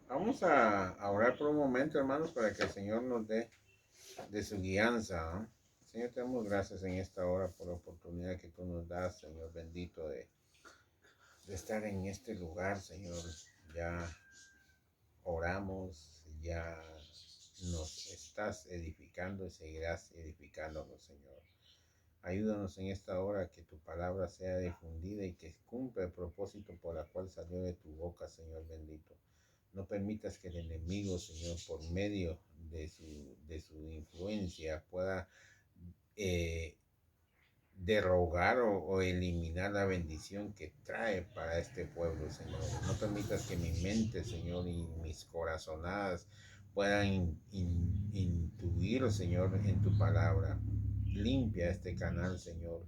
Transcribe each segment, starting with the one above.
Vamos a orar por un momento, hermanos, para que el Señor nos dé de su guianza, ¿no? Señor, te damos gracias en esta hora por la oportunidad que tú nos das, Señor bendito, de estar en este lugar, Señor. Ya oramos, ya nos estás edificando y seguirás edificándonos, Señor. Ayúdanos en esta hora que tu palabra sea difundida y que cumpla el propósito por la cual salió de tu boca, Señor bendito. No permitas que el enemigo, Señor, por medio de su influencia pueda eh, derrogar o eliminar la bendición que trae para este pueblo, Señor. No permitas que mi mente, Señor, y mis corazonadas puedan intuir, Señor, en tu palabra. Limpia este canal, Señor.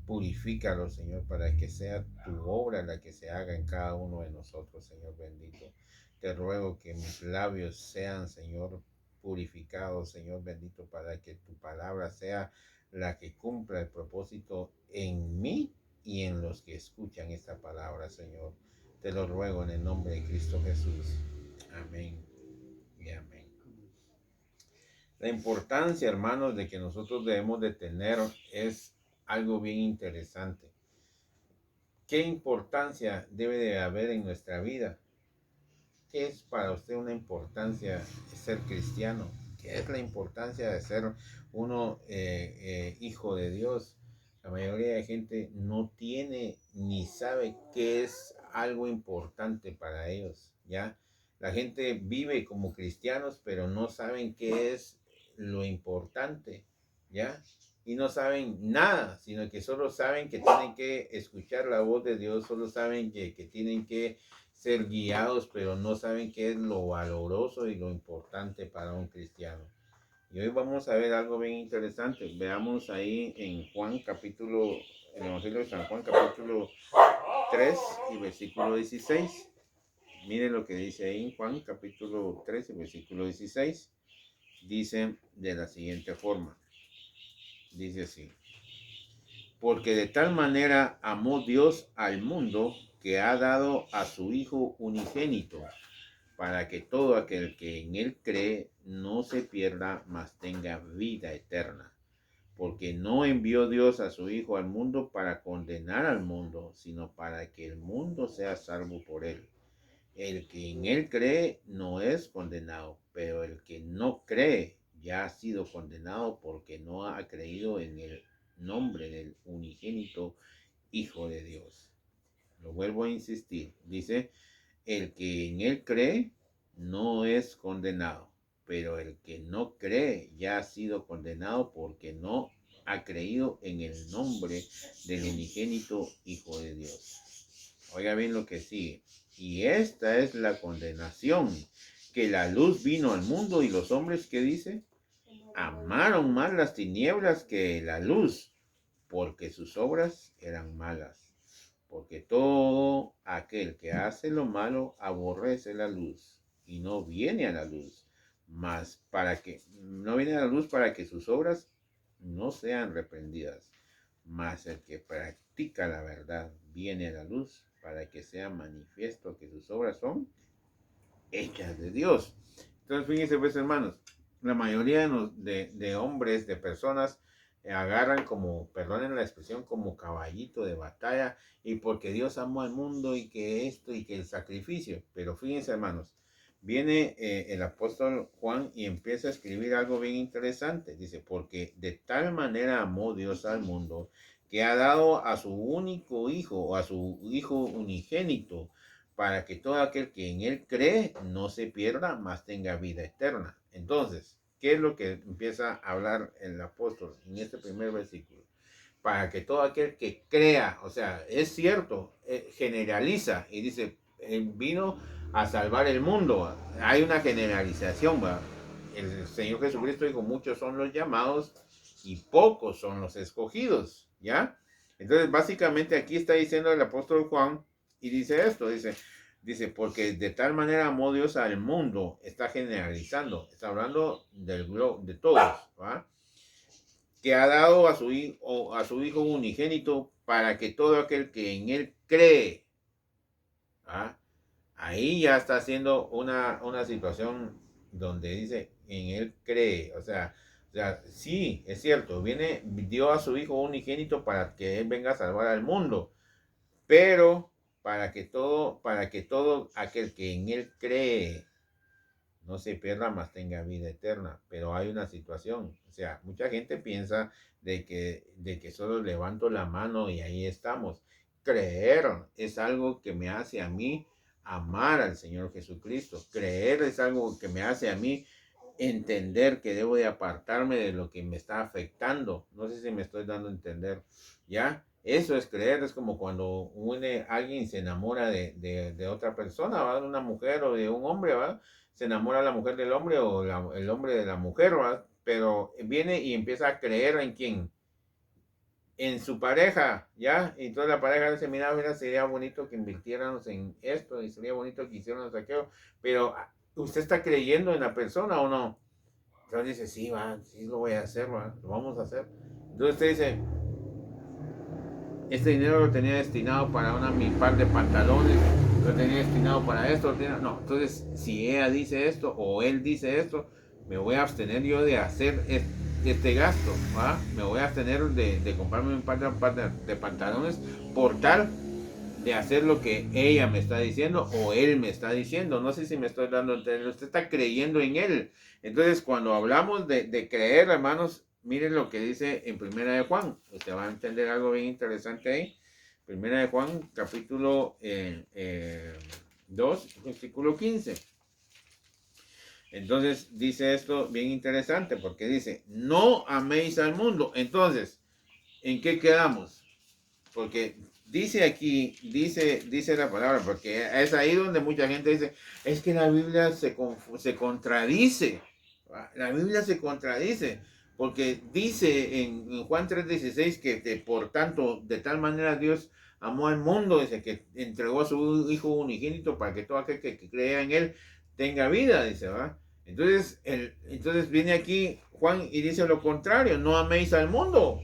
Purifícalo, Señor, para que sea tu obra la que se haga en cada uno de nosotros, Señor bendito. Te ruego que mis labios sean, Señor, purificados, Señor bendito, para que tu palabra sea la que cumpla el propósito en mí y en los que escuchan esta palabra, Señor. Te lo ruego en el nombre de Cristo Jesús. Amén y amén. La importancia, hermanos, de que nosotros debemos de tener es algo bien interesante. ¿Qué importancia debe de haber en nuestra vida? ¿Qué es para usted una importancia de ser cristiano? ¿Qué es la importancia de ser uno hijo de Dios? La mayoría de gente no tiene ni sabe qué es algo importante para ellos, ¿ya? La gente vive como cristianos, pero no saben qué es lo importante, ¿ya? Y no saben nada, sino que solo saben que tienen que escuchar la voz de Dios, solo saben que tienen que ser guiados, pero no saben qué es lo valoroso y lo importante para un cristiano. Y hoy vamos a ver algo bien interesante. Veamos ahí en Juan capítulo, en el Evangelio de San Juan capítulo 3 y versículo 16. Miren lo que dice ahí en Juan capítulo 3 y versículo 16. Dice de la siguiente forma. Dice así. Porque de tal manera amó Dios al mundo que ha dado a su Hijo unigénito, para que todo aquel que en él cree no se pierda, mas tenga vida eterna. Porque no envió Dios a su Hijo al mundo para condenar al mundo, sino para que el mundo sea salvo por él. El que en él cree no es condenado, pero el que no cree ya ha sido condenado porque no ha creído en el nombre del unigénito Hijo de Dios. Lo vuelvo a insistir. Dice, el que en él cree no es condenado, pero el que no cree ya ha sido condenado porque no ha creído en el nombre del unigénito Hijo de Dios. Oiga bien lo que sigue. Y esta es la condenación, que la luz vino al mundo y los hombres, ¿qué dice? Amaron más las tinieblas que la luz, porque sus obras eran malas. Porque todo aquel que hace lo malo aborrece la luz y no viene a la luz, mas para que no viene a la luz para que sus obras no sean reprendidas. Mas el que practica la verdad viene a la luz para que sea manifiesto que sus obras son hechas de Dios. Entonces, fíjense, pues, hermanos, la mayoría de hombres, de personas, agarran como, perdonen la expresión, como caballito de batalla, y porque Dios amó al mundo y que esto y que el sacrificio. Pero fíjense, hermanos, viene el apóstol Juan y empieza a escribir algo bien interesante. Dice, porque de tal manera amó Dios al mundo que ha dado a su único hijo o a su hijo unigénito, para que todo aquel que en él cree no se pierda, mas tenga vida eterna. Entonces, ¿qué es lo que empieza a hablar el apóstol en este primer versículo? Para que todo aquel que crea, o sea, es cierto, generaliza y dice, vino a salvar el mundo. Hay una generalización, ¿va? El Señor Jesucristo dijo, muchos son los llamados y pocos son los escogidos, ¿ya? Entonces, básicamente aquí está diciendo el apóstol Juan y dice esto, dice, porque de tal manera amó Dios al mundo, está generalizando, está hablando del globo, de todos, ¿va? Que ha dado a su Hijo unigénito para que todo aquel que en él cree, ¿va? ahí ya está haciendo una situación donde dice, en él cree, o sea, sí, es cierto, dio a su hijo unigénito para que él venga a salvar al mundo, pero para que todo aquel que en él cree no se pierda, más tenga vida eterna. Pero hay una situación, o sea, mucha gente piensa de que solo levanto la mano y ahí estamos. Creer es algo que me hace a mí amar al Señor Jesucristo. Creer es algo que me hace a mí entender que debo de apartarme de lo que me está afectando. No sé si me estoy dando a entender. ¿Ya? Eso es creer, es como cuando alguien se enamora de otra persona, ¿va? De una mujer o de un hombre, ¿va? Se enamora la mujer del hombre o el hombre de la mujer, ¿va? Pero viene y empieza a creer en quién, en su pareja, ¿ya? Y entonces la pareja dice, mira, sería bonito que invirtiéramos en esto y sería bonito que hiciéramos aquello, pero ¿usted está creyendo en la persona o no? Entonces dice, sí, va, sí lo voy a hacer, va, lo vamos a hacer. Entonces usted dice, este dinero lo tenía destinado para mi par de pantalones, lo tenía destinado para esto, no, entonces si ella dice esto o él dice esto, me voy a abstener yo de hacer este gasto, ¿va? Me voy a abstener de comprarme un par de pantalones por tal de hacer lo que ella me está diciendo o él me está diciendo. No sé si me estoy dando a entender. Usted está creyendo en él. Entonces, cuando hablamos de creer, hermanos, miren lo que dice en Primera de Juan. Usted va a entender algo bien interesante ahí. Primera de Juan, capítulo 2, versículo 15. Entonces, dice esto bien interesante porque dice, no améis al mundo. Entonces, ¿en qué quedamos? Porque dice aquí, dice la palabra, porque es ahí donde mucha gente dice, es que la Biblia se contradice. La Biblia se contradice, porque dice en Juan 3:16 que por tanto, de tal manera Dios amó al mundo, dice que entregó a su Hijo unigénito para que todo aquel que crea en Él tenga vida, dice, ¿va? Entonces viene aquí Juan y dice lo contrario, no améis al mundo.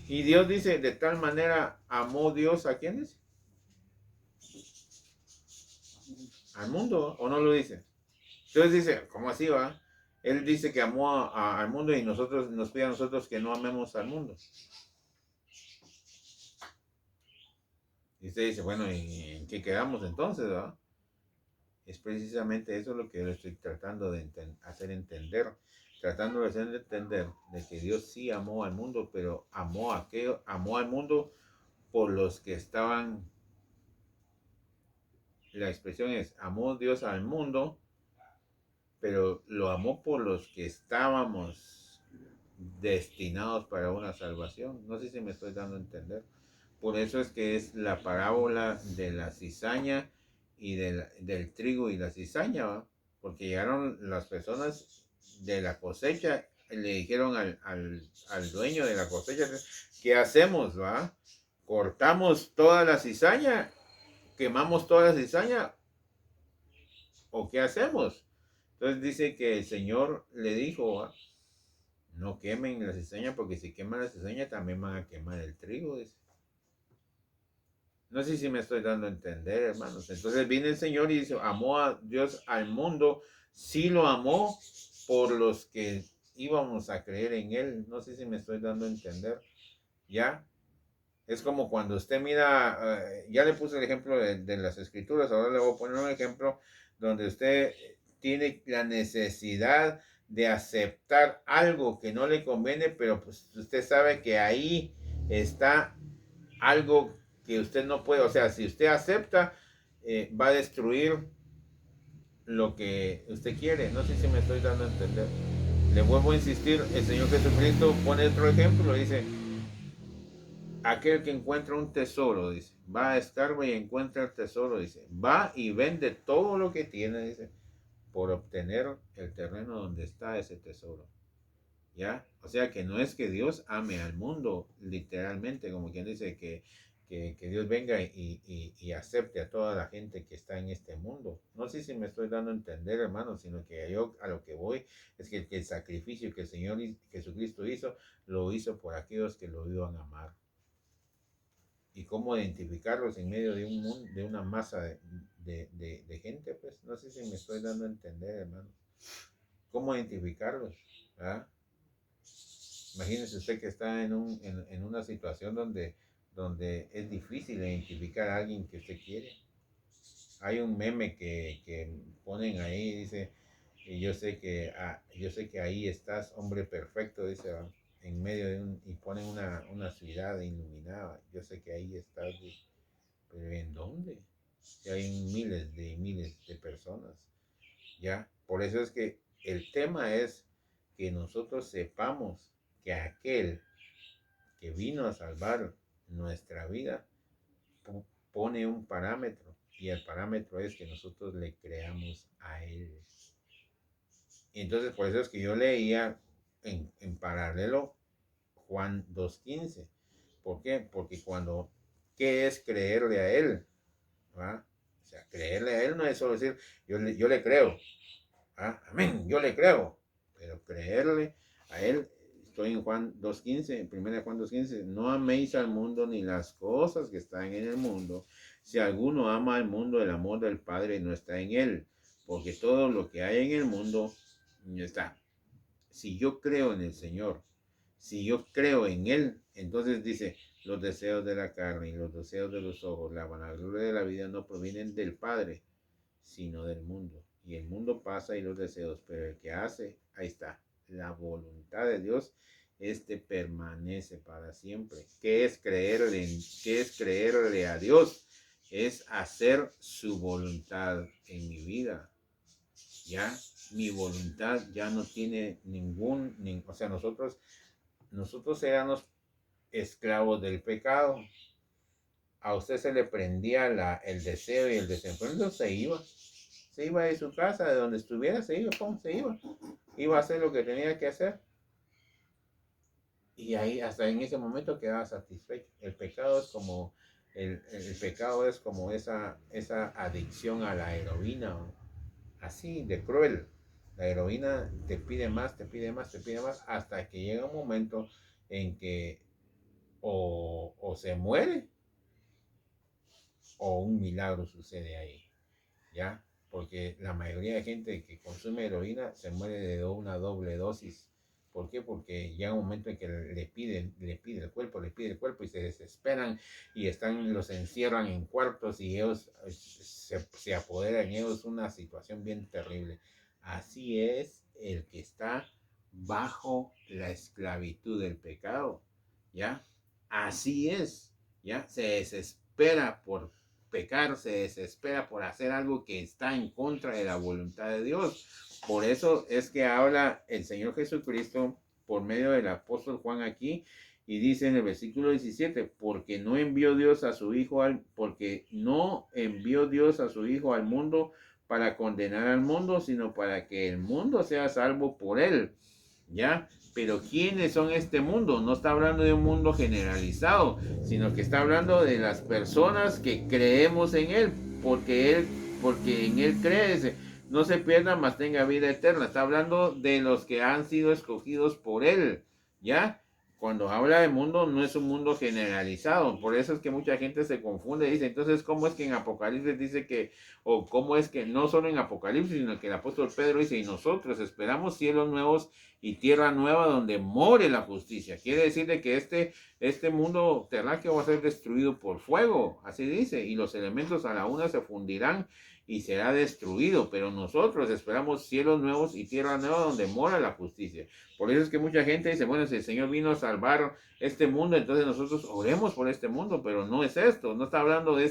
Y Dios dice, de tal manera amó Dios a quienes, al mundo, o no lo dice. Entonces dice, ¿cómo así va? Él dice que amó al mundo y nos pide a nosotros que no amemos al mundo. Y usted dice, bueno, ¿y en qué quedamos entonces? ¿Va? Es precisamente eso lo que yo le estoy tratando de hacer entender. Tratando de hacer entender de que Dios sí amó al mundo, pero amó al mundo por los que estaban. La expresión es, amó Dios al mundo, pero lo amó por los que estábamos destinados para una salvación. No sé si me estoy dando a entender. Por eso es que es la parábola de la cizaña y del trigo y la cizaña, ¿va? Porque llegaron las personas de la cosecha y le dijeron al dueño de la cosecha, ¿qué hacemos, va? ¿Cortamos toda la cizaña? ¿Quemamos toda la cizaña? ¿O qué hacemos? Entonces dice que el Señor le dijo, no quemen la cizaña, porque si queman la cizaña también van a quemar el trigo. Dice. No sé si me estoy dando a entender, hermanos. Entonces viene el Señor y dice, amó a Dios al mundo, sí lo amó por los que íbamos a creer en Él. No sé si me estoy dando a entender. ¿Ya? Es como cuando usted mira, ya le puse el ejemplo de las escrituras, ahora le voy a poner un ejemplo donde usted tiene la necesidad de aceptar algo que no le conviene, pero pues usted sabe que ahí está algo que usted no puede, o sea, si usted acepta, va a destruir lo que usted quiere. No sé si me estoy dando a entender. Le vuelvo a insistir, el Señor Jesucristo pone otro ejemplo, dice, aquel que encuentra un tesoro, dice, va a escarba y encuentra el tesoro, dice, va y vende todo lo que tiene, dice, por obtener el terreno donde está ese tesoro. ¿Ya? O sea que no es que Dios ame al mundo, literalmente, como quien dice que Dios venga y acepte a toda la gente que está en este mundo. No sé si me estoy dando a entender, hermano, sino que yo a lo que voy es que el sacrificio que el Señor Jesucristo hizo, lo hizo por aquellos que lo iban a amar. ¿Y cómo identificarlos en medio de un mundo, de una masa de gente? Pues no sé si me estoy dando a entender, hermano. ¿Cómo identificarlos? ¿Ah? Imagínese usted que está en una situación donde es difícil identificar a alguien que usted quiere. Hay un meme que ponen ahí, dice, y yo sé que ahí estás, hombre perfecto, dice, en medio y ponen una ciudad iluminada. Yo sé que ahí estás, pero ¿en dónde? Y hay miles de personas, ¿ya? Por eso es que el tema es que nosotros sepamos que aquel que vino a salvar nuestra vida pone un parámetro, y el parámetro es que nosotros le creamos a él. Y entonces por eso es que yo leía en paralelo Juan 2:15. ¿Por qué? Porque ¿qué es creerle a él? ¿Va? O sea, creerle a él no es solo decir, yo le creo. ¿Ah? Amén, yo le creo. Pero creerle a él, estoy en Juan 2:15, en 1 Juan 2:15, no améis al mundo ni las cosas que están en el mundo. Si alguno ama al mundo, el amor del Padre no está en él, porque todo lo que hay en el mundo está. Si yo creo en el Señor, si yo creo en Él, entonces dice, los deseos de la carne y los deseos de los ojos, la vanagloria de la vida no provienen del Padre, sino del mundo. Y el mundo pasa y los deseos, pero el que hace, ahí está, la voluntad de Dios, este permanece para siempre. ¿Qué es creerle a Dios? Es hacer su voluntad en mi vida. Ya, mi voluntad ya no tiene o sea, nosotros éramos esclavos del pecado. A usted se le prendía el deseo y el desenfreno, se iba de su casa, de donde estuviera, se iba a hacer lo que tenía que hacer, y ahí hasta en ese momento quedaba satisfecho. El pecado es como el pecado es como esa adicción a la heroína, ¿no? Así de cruel. La heroína te pide más, te pide más, te pide más, hasta que llega un momento en que o se muere o un milagro sucede ahí, ¿ya? Porque la mayoría de gente que consume heroína se muere de una doble dosis. ¿Por qué? Porque llega un momento en que le pide el cuerpo y se desesperan y los encierran en cuartos y ellos se apoderan en ellos una situación bien terrible. Así es el que está bajo la esclavitud del pecado, ¿ya? Así es, ¿ya? Se desespera por pecar, se desespera por hacer algo que está en contra de la voluntad de Dios. Por eso es que habla el Señor Jesucristo por medio del apóstol Juan aquí, y dice en el versículo 17, porque no envió Dios a su Hijo al mundo para condenar al mundo, sino para que el mundo sea salvo por él, ¿ya? Pero ¿quiénes son este mundo? No está hablando de un mundo generalizado, sino que está hablando de las personas que creemos en Él, porque en Él cree, no se pierda, mas tenga vida eterna. Está hablando de los que han sido escogidos por Él, ¿ya? Cuando habla de mundo, no es un mundo generalizado. Por eso es que mucha gente se confunde y dice, entonces, ¿cómo es que en Apocalipsis dice que, o cómo es que no solo en Apocalipsis, sino que el apóstol Pedro dice, y nosotros esperamos cielos nuevos y tierra nueva donde more la justicia? Quiere decir de que este mundo terráqueo va a ser destruido por fuego, así dice, y los elementos a la una se fundirán y será destruido, pero nosotros esperamos cielos nuevos y tierra nueva donde mora la justicia. Por eso es que mucha gente dice, bueno, si el Señor vino a salvar este mundo, entonces nosotros oremos por este mundo, pero no es esto, no está hablando de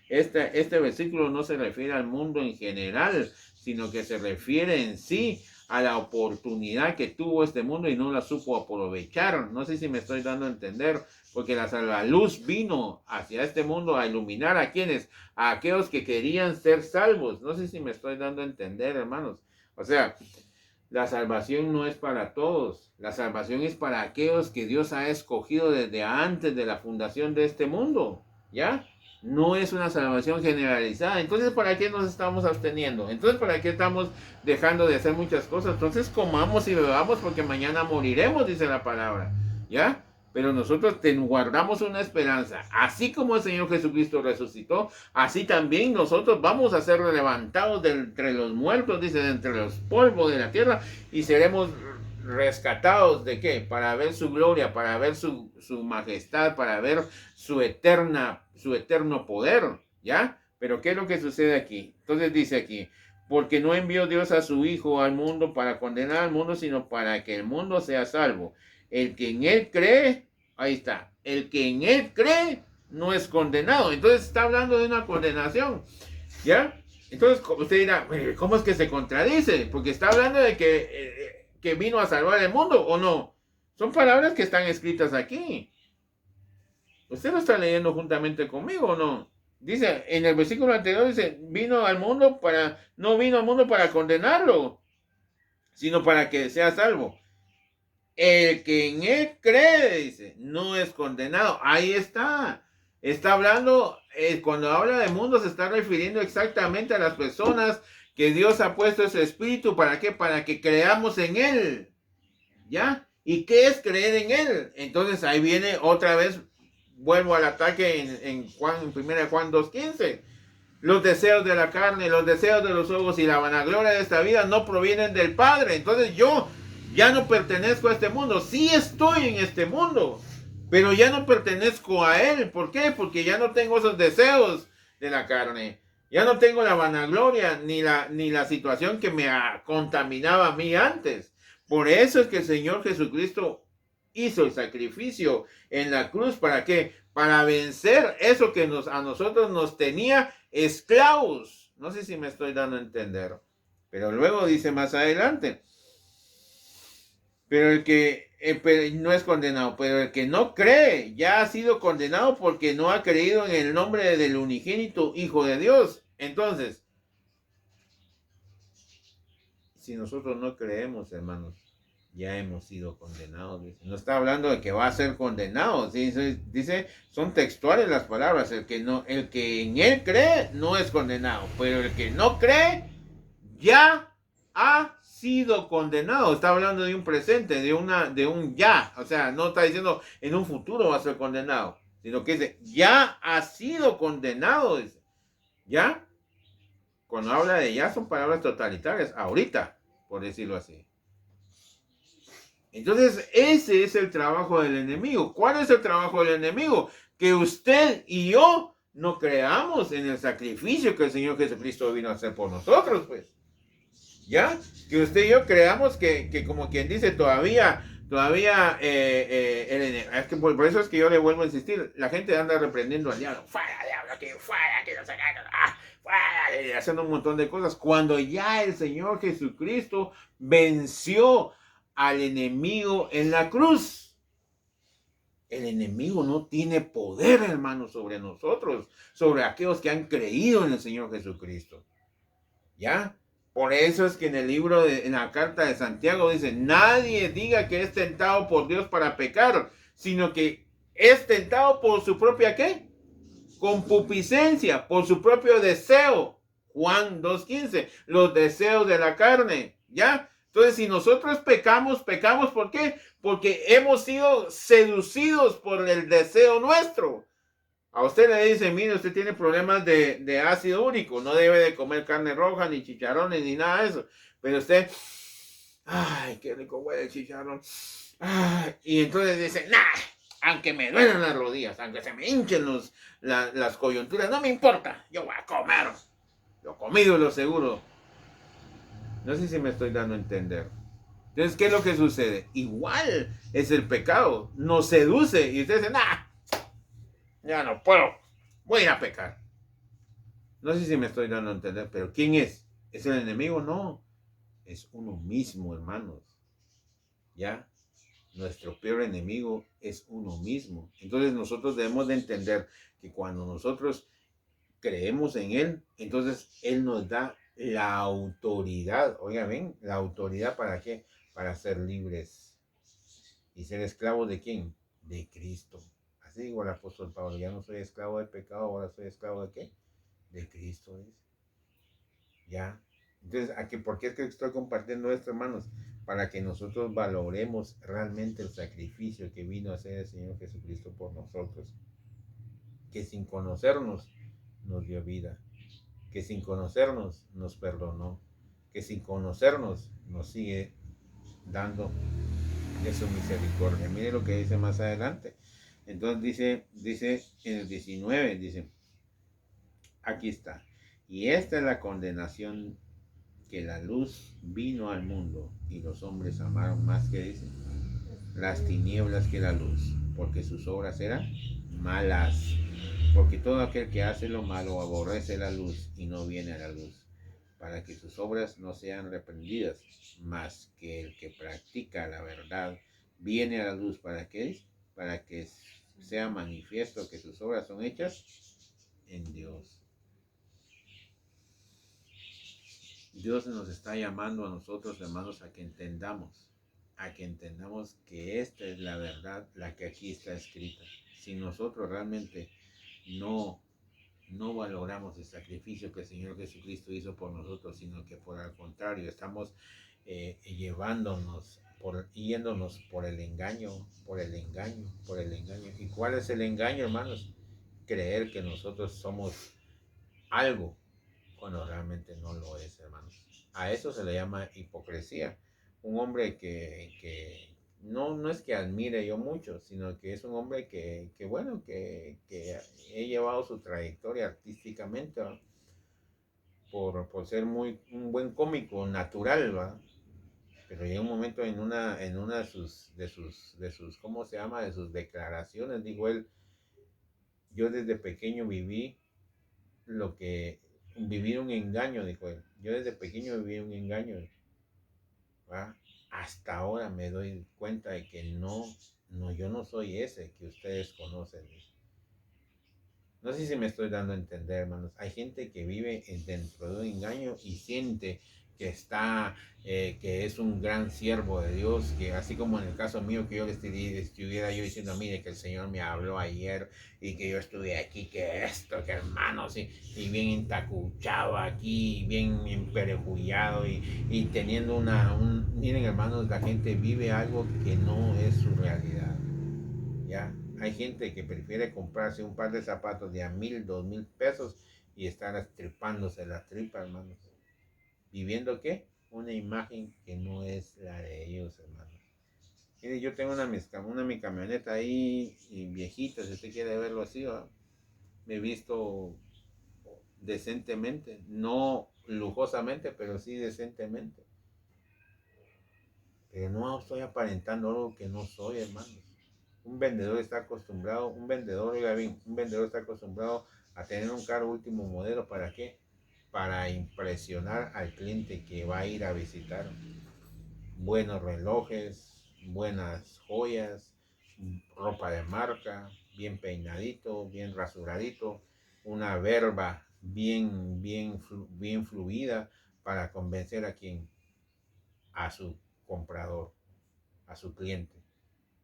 este versículo, no se refiere al mundo en general, sino que se refiere en sí a la oportunidad que tuvo este mundo y no la supo aprovechar. No sé si me estoy dando a entender, porque la luz vino hacia este mundo a iluminar a quienes, a aquellos que querían ser salvos. No sé si me estoy dando a entender, hermanos. O sea, la salvación no es para todos. La salvación es para aquellos que Dios ha escogido desde antes de la fundación de este mundo, ¿ya? No es una salvación generalizada. Entonces, ¿para qué nos estamos absteniendo? Entonces, ¿para qué estamos dejando de hacer muchas cosas? Entonces, comamos y bebamos porque mañana moriremos, dice la palabra, ¿ya? pero nosotros guardamos una esperanza. Así como el Señor Jesucristo resucitó, así también nosotros vamos a ser levantados de entre los muertos, dice, de entre los polvos de la tierra, y seremos rescatados ¿de qué? Para ver su gloria, para ver su majestad, para ver su eterno poder, ¿ya? Pero ¿qué es lo que sucede aquí? Entonces dice aquí, porque no envió Dios a su Hijo al mundo para condenar al mundo, sino para que el mundo sea salvo. El que en él cree, ahí está, el que en él cree no es condenado. Entonces está hablando de una condenación, ¿ya? Entonces usted dirá, ¿cómo es que se contradice? Porque está hablando de que vino a salvar el mundo, ¿o no? Son palabras que están escritas aquí. ¿Usted lo está leyendo juntamente conmigo o no? Dice, en el versículo anterior dice, no vino al mundo para condenarlo, sino para que sea salvo. El que en él cree, dice, no es condenado. Ahí está. Está hablando, cuando habla de mundo, se está refiriendo exactamente a las personas que Dios ha puesto ese espíritu. ¿Para qué? Para que creamos en él. ¿Ya? ¿Y qué es creer en él? Entonces ahí viene otra vez, vuelvo al ataque en 1 Juan 2:15. Los deseos de la carne, los deseos de los ojos y la vanagloria de esta vida no provienen del Padre. Entonces yo ya no pertenezco a este mundo. Sí estoy en este mundo, pero ya no pertenezco a él. ¿Por qué? Porque ya no tengo esos deseos de la carne. Ya no tengo la vanagloria ni la situación que me contaminaba a mí antes. Por eso es que el Señor Jesucristo hizo el sacrificio en la cruz. ¿Para qué? Para vencer eso que a nosotros nos tenía esclavos. No sé si me estoy dando a entender. Pero luego dice más adelante. Pero el que no es condenado, pero el que no cree ya ha sido condenado porque no ha creído en el nombre del unigénito Hijo de Dios. Entonces, si nosotros no creemos, hermanos, ya hemos sido condenados. Dice. No está hablando de que va a ser condenado. Dice, son textuales las palabras. El que en él cree no es condenado, pero el que no cree ya ha sido condenado. Está hablando de un presente, de un ya. O sea, no está diciendo en un futuro va a ser condenado, sino que dice, ya ha sido condenado. Dice. ¿Ya? Cuando habla de ya son palabras totalitarias, ahorita, por decirlo así. Entonces, ese es el trabajo del enemigo. ¿Cuál es el trabajo del enemigo? Que usted y yo no creamos en el sacrificio que el Señor Jesucristo vino a hacer por nosotros, pues. ¿Ya? Que usted y yo creamos que como quien dice, todavía, es que por eso es que yo le vuelvo a insistir, la gente anda reprendiendo al diablo, fuera diablo, fuera, que no se fuera, haciendo un montón de cosas, cuando ya el Señor Jesucristo venció al enemigo en la cruz. El enemigo no tiene poder, hermano, sobre nosotros, sobre aquellos que han creído en el Señor Jesucristo. ¿Ya? Por eso es que en la carta de Santiago dice, nadie diga que es tentado por Dios para pecar, sino que es tentado por su propia, ¿qué? Concupiscencia, por su propio deseo. Juan 2:15, los deseos de la carne, ¿ya? Entonces, si nosotros pecamos ¿por qué? Porque hemos sido seducidos por el deseo nuestro. A usted le dicen, mire, usted tiene problemas de ácido úrico, no debe de comer carne roja, ni chicharrones, ni nada de eso. Pero usted, ay, qué rico huele el chicharrón. Ay, y entonces dice, nah, aunque me duelan las rodillas, aunque se me hinchen las coyunturas, no me importa, yo voy a comer. Lo comido, lo seguro. No sé si me estoy dando a entender. Entonces, ¿qué es lo que sucede? Igual es el pecado, nos seduce y usted dice, nah, ya no puedo, voy a ir a pecar. No sé si me estoy dando a entender, pero ¿quién es? ¿Es el enemigo? No, es uno mismo, hermanos. ¿Ya? Nuestro peor enemigo es uno mismo. Entonces nosotros debemos de entender que cuando nosotros creemos en Él, entonces Él nos da la autoridad. Oigan, ¿ven? La autoridad ¿para qué? Para ser libres. ¿Y ser esclavos de quién? De Cristo. Así dijo el apóstol Pablo, ya no soy esclavo del pecado, ahora soy esclavo de qué? De Cristo. ¿Es? ¿Ya? Entonces, ¿por qué es que estoy compartiendo esto, hermanos? Para que nosotros valoremos realmente el sacrificio que vino a hacer el Señor Jesucristo por nosotros. Que sin conocernos nos dio vida. Que sin conocernos nos perdonó. Que sin conocernos nos sigue dando de su misericordia. Mire lo que dice más adelante. Entonces dice en el 19, dice, aquí está. Y esta es la condenación, que la luz vino al mundo y los hombres amaron más que dice las tinieblas que la luz, porque sus obras eran malas. Porque todo aquel que hace lo malo aborrece la luz y no viene a la luz, para que sus obras no sean reprendidas, mas que el que practica la verdad viene a la luz. ¿Para qué? Para que sea manifiesto que sus obras son hechas en Dios. Dios nos está llamando a nosotros, hermanos, a que entendamos que esta es la verdad, la que aquí está escrita. Si nosotros realmente no valoramos el sacrificio que el Señor Jesucristo hizo por nosotros, sino que por el contrario, estamos yéndonos por el engaño. ¿Y cuál es el engaño, hermanos? Creer que nosotros somos algo cuando realmente no lo es, hermanos. A eso se le llama hipocresía. Un hombre que no es que admire yo mucho, sino que es un hombre que he llevado su trayectoria artísticamente, ¿va? Por ser un buen cómico natural, ¿va? Pero llega un momento en una de sus, ¿cómo se llama? De sus declaraciones, dijo él, yo desde pequeño viví un engaño, dijo él. Yo desde pequeño viví un engaño, ¿va? Hasta ahora me doy cuenta de que yo no soy ese que ustedes conocen. No sé si me estoy dando a entender, hermanos. Hay gente que vive dentro de un engaño y siente que es un gran siervo de Dios, que así como en el caso mío, que yo le estuviera yo diciendo, mire, que el Señor me habló ayer y que yo estuve aquí, que esto, que hermanos, y bien entacuchado aquí, bien emperejuyado y teniendo miren, hermanos, la gente vive algo que no es su realidad, ¿ya? Hay gente que prefiere comprarse un par de zapatos de a 1,000, 2,000 pesos y estar estripándose la tripa, hermanos. ¿Viviendo qué? Una imagen que no es la de ellos, hermanos. Mire, yo tengo mi camioneta ahí, y viejita, si usted quiere verlo así, ¿va? Me he visto decentemente, no lujosamente, pero sí decentemente. Pero no estoy aparentando algo que no soy, hermanos. Un vendedor está acostumbrado, oiga bien, un vendedor está acostumbrado a tener un carro último modelo. ¿Para qué? Para impresionar al cliente que va a ir a visitar. Buenos relojes, buenas joyas, ropa de marca, bien peinadito, bien rasuradito, una verba bien fluida para convencer a su comprador, a su cliente,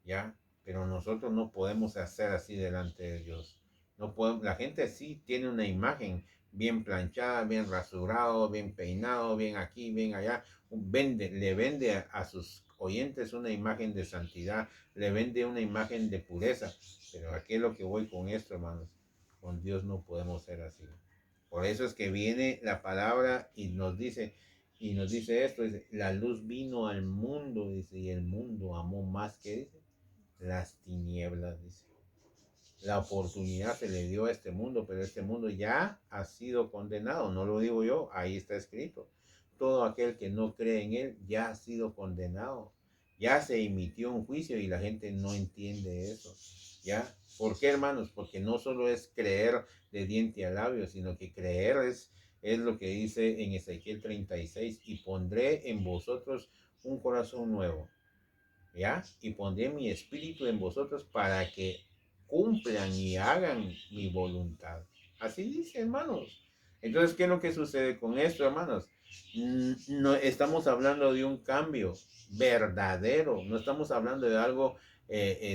¿ya? Pero nosotros no podemos hacer así delante de Dios. No podemos, la gente sí tiene una imagen bien planchada, bien rasurado, bien peinado, bien aquí, bien allá. Le vende a sus oyentes una imagen de santidad, le vende una imagen de pureza. Pero aquí es lo que voy con esto, hermanos. Con Dios no podemos ser así. Por eso es que viene la palabra y nos dice esto, dice, la luz vino al mundo, dice, y el mundo amó más que, dice, las tinieblas, dice. La oportunidad se le dio a este mundo, pero este mundo ya ha sido condenado. No lo digo yo, ahí está escrito. Todo aquel que no cree en él ya ha sido condenado. Ya se emitió un juicio y la gente no entiende eso. ¿Ya? ¿Por qué, hermanos? Porque no solo es creer de diente a labio, sino que creer es lo que dice en Ezequiel 36, y pondré en vosotros un corazón nuevo, ¿ya? Y pondré mi espíritu en vosotros para que cumplan y hagan mi voluntad. Así dice, hermanos. Entonces, ¿qué es lo que sucede con esto, hermanos? No estamos hablando de un cambio verdadero, no estamos hablando de algo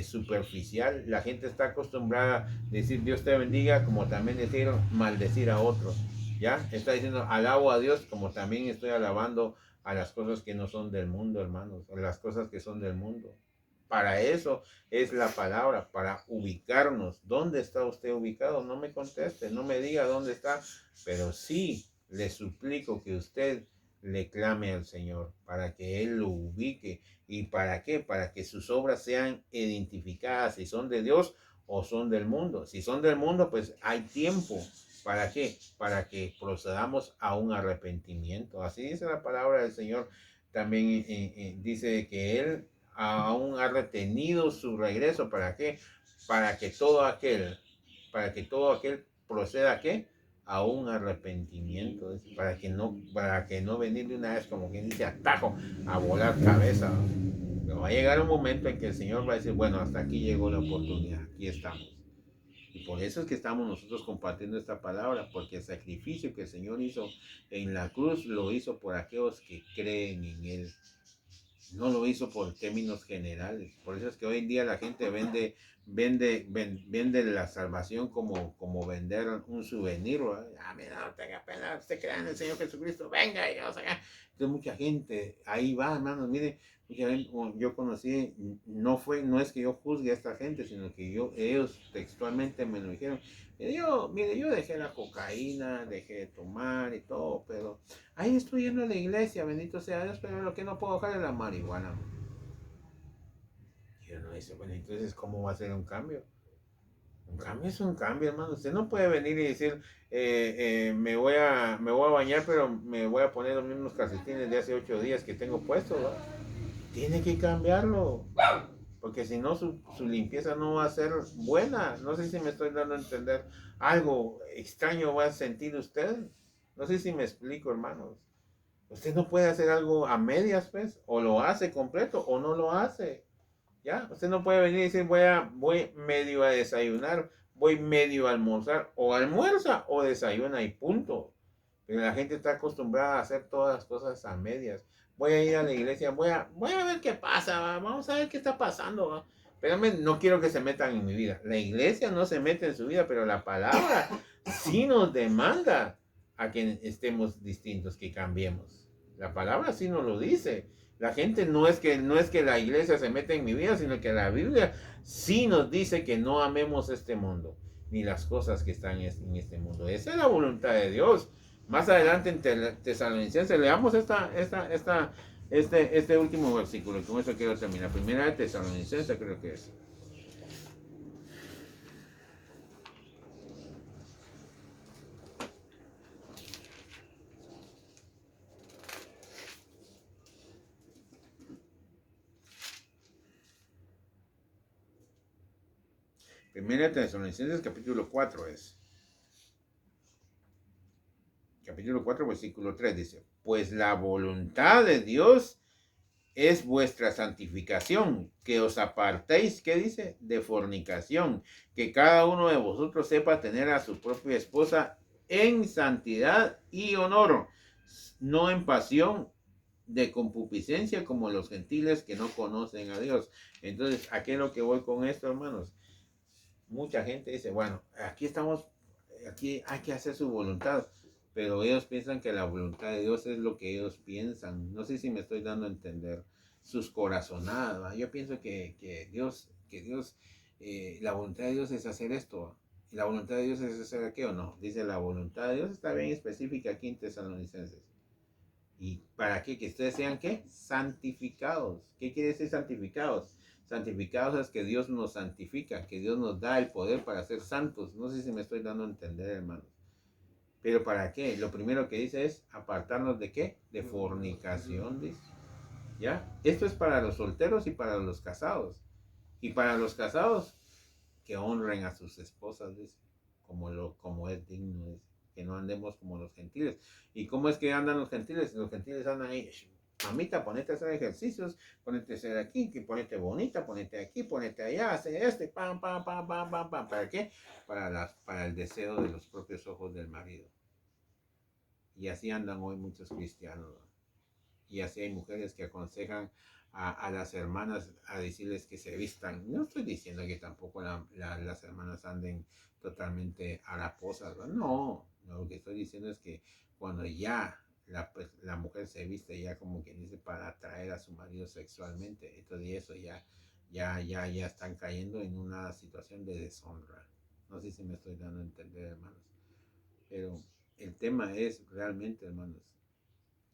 superficial. La gente está acostumbrada a decir Dios te bendiga, como también decir maldecir a otro. Ya está diciendo, alabo a Dios como también estoy alabando a las cosas que no son del mundo, hermanos, a las cosas que son del mundo. Para eso es la palabra, para ubicarnos. ¿Dónde está usted ubicado? No me conteste, no me diga dónde está, pero sí le suplico que usted le clame al Señor para que Él lo ubique. ¿Y para qué? Para que sus obras sean identificadas si son de Dios o son del mundo. Si son del mundo, pues hay tiempo. ¿Para qué? Para que procedamos a un arrepentimiento. Así dice la palabra del Señor. También dice que Él aún ha retenido su regreso. ¿Para qué? Para que todo aquel, para que todo aquel proceda ¿a qué? A un arrepentimiento. Para que no venir de una vez como quien dice atajo a volar cabeza. Pero va a llegar un momento en que el Señor va a decir, bueno, hasta aquí llegó la oportunidad, aquí estamos. Y por eso es que estamos nosotros compartiendo esta palabra, porque el sacrificio que el Señor hizo en la cruz lo hizo por aquellos que creen en Él. No lo hizo por términos generales. Por eso es que hoy en día la gente vende la salvación como vender un souvenir. Ah, mira, no tenga pena, usted crea en el Señor Jesucristo, venga y vamos acá. Entonces mucha gente, ahí va, hermanos, mire, yo conocí, no es que yo juzgue a esta gente, sino que ellos textualmente me lo dijeron. Mire, yo dejé la cocaína, dejé de tomar y todo, pero ahí estoy yendo a la iglesia, bendito sea Dios, pero lo que no puedo dejar es la marihuana. Y uno dice, bueno, entonces, ¿cómo va a ser un cambio? Un cambio es un cambio, hermano. Usted no puede venir y decir, me voy a bañar, pero me voy a poner los mismos calcetines de hace 8 días que tengo puestos, ¿no? Tiene que cambiarlo, porque si no, su limpieza no va a ser buena. No sé si me estoy dando a entender. Algo extraño va a sentir usted. No sé si me explico, hermanos. Usted no puede hacer algo a medias, pues, o lo hace completo o no lo hace. ¿Ya? Usted no puede venir y decir, voy medio a desayunar, voy medio a almorzar, o almuerza o desayuna y punto. Pero la gente está acostumbrada a hacer todas las cosas a medias. Voy a ir a la iglesia, voy a ver qué pasa, ¿va? Vamos a ver qué está pasando, ¿va? Pero no quiero que se metan en mi vida. La iglesia no se mete en su vida, pero la palabra sí nos demanda a que estemos distintos, que cambiemos. La palabra sí nos lo dice. La gente no es que la iglesia se meta en mi vida, sino que la Biblia sí nos dice que no amemos este mundo, ni las cosas que están en este mundo. Esa es la voluntad de Dios. Más adelante en Tesalonicenses, leamos este último versículo, y con eso quiero terminar. Primera de Tesalonicenses creo que es. Primera de Tesalonicenses capítulo 4 es. Capítulo 4 versículo 3 dice, pues la voluntad de Dios es vuestra santificación, que os apartéis, ¿qué dice? De fornicación, que cada uno de vosotros sepa tener a su propia esposa en santidad y honor, no en pasión de concupiscencia como los gentiles que no conocen a Dios. Entonces, ¿a qué es lo que voy con esto, hermanos? Mucha gente dice, bueno, aquí hay que hacer su voluntad, pero ellos piensan que la voluntad de Dios es lo que ellos piensan. No sé si me estoy dando a entender sus corazonadas, ¿va? Yo pienso la voluntad de Dios es hacer esto, y la voluntad de Dios es hacer aquello, no. Dice, la voluntad de Dios está bien específica aquí en Tesalonicenses. ¿Y para qué? Que ustedes sean, ¿qué? Santificados. ¿Qué quiere decir santificados? Santificados es que Dios nos santifica, que Dios nos da el poder para ser santos. No sé si me estoy dando a entender, hermanos. Pero ¿para qué? Lo primero que dice es apartarnos de ¿qué? De fornicación, dice. ¿Ya? Esto es para los solteros y para los casados. Y para los casados, que honren a sus esposas, dice. Como es digno, dice. Que no andemos como los gentiles. ¿Y cómo es que andan los gentiles? Los gentiles andan ahí, mamita, ponete a hacer ejercicios, ponete a hacer aquí, que ponete bonita, ponete aquí, ponete allá, hace pam, pam, pam, pam, pam, pam. ¿Para qué? Para el deseo de los propios ojos del marido. Y así andan hoy muchos cristianos, ¿no? Y así hay mujeres que aconsejan a las hermanas a decirles que se vistan. No estoy diciendo que tampoco las hermanas anden totalmente haraposas, ¿no? No, No, lo que estoy diciendo es que cuando ya la mujer se viste ya como quien dice para atraer a su marido sexualmente, entonces eso ya están cayendo en una situación de deshonra. No sé si me estoy dando a entender, hermanos. Pero el tema es realmente, hermanos,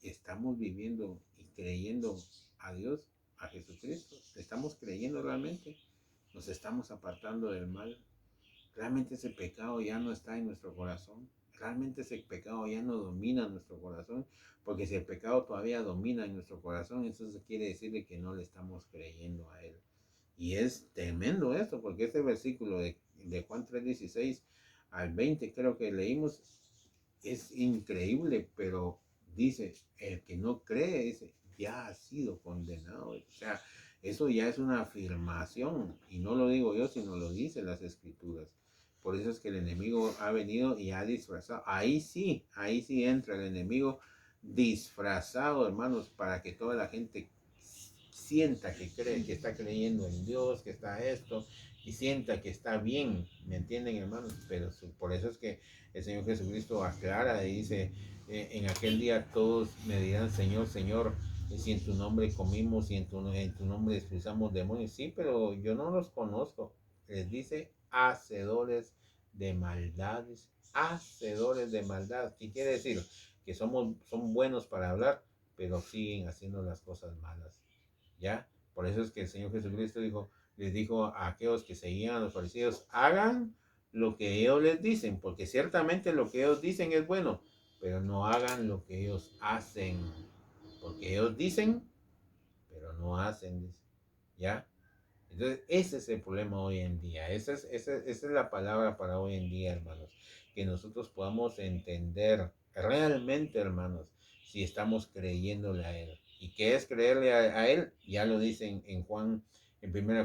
¿estamos viviendo y creyendo a Dios, a Jesucristo? ¿Estamos creyendo realmente? ¿Nos estamos apartando del mal? ¿Realmente ese pecado ya no está en nuestro corazón? ¿Realmente ese pecado ya no domina nuestro corazón? Porque si el pecado todavía domina en nuestro corazón, entonces quiere decir que no le estamos creyendo a Él. Y es tremendo esto, porque este versículo de Juan 3:16 al 20 creo que leímos, es increíble, pero dice, el que no cree, dice, ya ha sido condenado. O sea, eso ya es una afirmación, y no lo digo yo, sino lo dicen las escrituras. Por eso es que el enemigo ha venido y ha disfrazado. Ahí sí entra el enemigo disfrazado, hermanos, para que toda la gente sienta que cree, que está creyendo en Dios, que está esto, y sienta que está bien, ¿me entienden, hermanos? Pero por eso es que el Señor Jesucristo aclara y dice, en aquel día todos me dirán, Señor, Señor, si en tu nombre comimos y en tu nombre expulsamos demonios. Sí, pero yo no los conozco. Les dice, hacedores de maldades, hacedores de maldad. ¿Qué quiere decir? Que son buenos para hablar, pero siguen haciendo las cosas malas. ¿Ya? Por eso es que el Señor Jesucristo les dijo a aquellos que seguían a los fariseos, hagan lo que ellos les dicen, porque ciertamente lo que ellos dicen es bueno, pero no hagan lo que ellos hacen, porque ellos dicen, pero no hacen, ¿ya? Entonces, ese es el problema hoy en día, esa es la palabra para hoy en día, hermanos, que nosotros podamos entender realmente, hermanos, si estamos creyéndole a Él. ¿Y qué es creerle a Él? Ya lo dicen en 1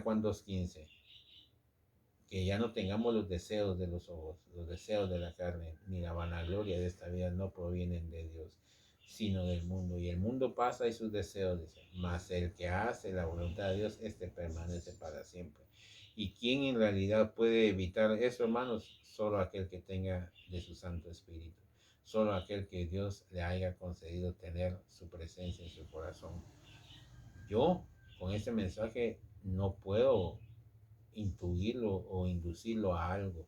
Juan 2:15, que ya no tengamos los deseos de los ojos, los deseos de la carne, ni la vanagloria de esta vida no provienen de Dios, sino del mundo. Y el mundo pasa y sus deseos, dice, mas el que hace la voluntad de Dios, este permanece para siempre. ¿Y quién en realidad puede evitar eso, hermanos? Solo aquel que tenga de su Santo Espíritu. Solo aquel que Dios le haya concedido tener su presencia en su corazón. Yo, con este mensaje, no puedo intuirlo o inducirlo a algo.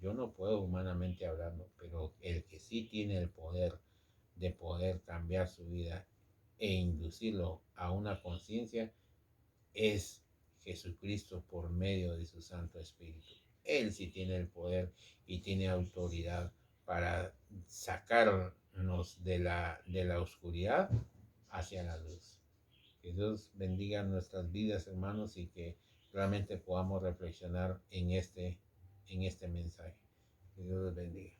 Yo no puedo humanamente hablarlo, pero el que sí tiene el poder de poder cambiar su vida e inducirlo a una conciencia es Jesucristo por medio de su Santo Espíritu. Él sí tiene el poder y tiene autoridad para sacarnos de la oscuridad hacia la luz. Que Dios bendiga nuestras vidas, hermanos, y que realmente podamos reflexionar en este mensaje. Que Dios los bendiga.